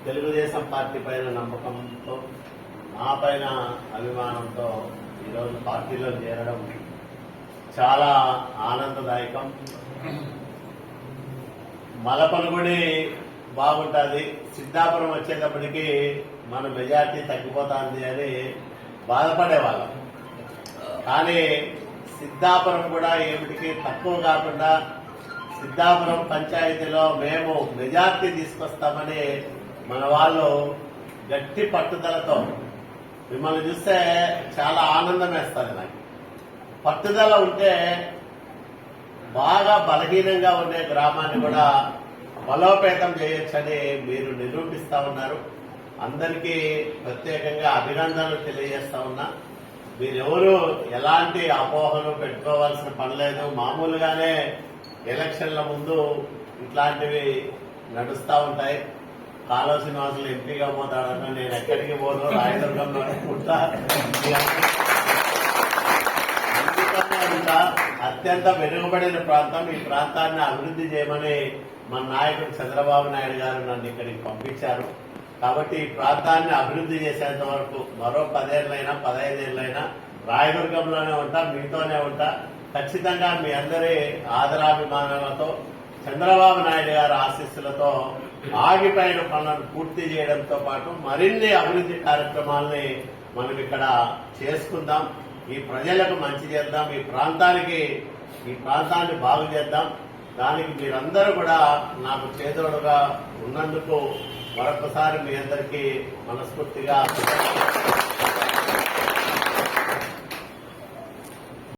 Telugu Desam party పైన నమ్మకంతో నా పైన అభిమానంతో ఈరోజు పార్టీలో చేరడం చాలా ఆనందదాయకం. మలపనగుడి బాగుంటుంది, సిద్ధాపురం వచ్చేటప్పటికి మన మెజార్టీ తగ్గిపోతుంది అని బాధపడేవాళ్ళం. కానీ సిద్ధాపురం కూడా ఏమిటికి తక్కువ కాకుండా సిద్ధాపురం పంచాయతీలో మేము మెజార్టీ తీసుకొస్తామని మన వాళ్ళు గట్టి పట్టుదలతో, మిమ్మల్ని చూస్తే చాలా ఆనందం వేస్తుంది నాకు. పట్టుదల ఉంటే బాగా బలహీనంగా ఉండే గ్రామాన్ని కూడా బలోపేతం చేయొచ్చని మీరు నిరూపిస్తా ఉన్నారు. అందరికీ ప్రత్యేకంగా అభినందనలు తెలియజేస్తా ఉన్నా. మీరెవరు ఎలాంటి అపోహలు పెట్టుకోవాల్సిన పని లేదు. మామూలుగానే ఎలక్షన్ల ముందు ఇట్లాంటివి నడుస్తూ ఉంటాయి. కాలువ శ్రీనివాసులు ఎంపీగా పోతాడన్న నేను ఎక్కడికి పోను, రాయదుర్గంలో ఉంటా. అత్యంత వెనుకబడిన ప్రాంతం. ఈ ప్రాంతాన్ని అభివృద్ధి చేయమని మన నాయకుడు చంద్రబాబు నాయుడు గారు నన్ను ఇక్కడికి పంపించారు. కాబట్టి ఈ ప్రాంతాన్ని అభివృద్ధి చేసేంత వరకు మరో 10 ఏళ్ళైనా 15 ఏళ్ళైనా రాయదుర్గంలోనే ఉంటా, మీతోనే ఉంటా. ఖచ్చితంగా మీ అందరి ఆదరాభిమానాలతో చంద్రబాబు నాయుడు గారి ఆశీస్సులతో ఆగిపోయిన పనులను పూర్తి చేయడంతో పాటు మరిన్ని అభివృద్ధి కార్యక్రమాలని మనం ఇక్కడ చేసుకుందాం. ఈ ప్రజలకు మంచి చేద్దాం, ఈ ప్రాంతాన్ని బాగు చేద్దాం. దానికి మీరందరూ కూడా నాకు చేదోడుగా ఉన్నందుకు మరొకసారి మీ అందరికీ మనస్ఫూర్తిగా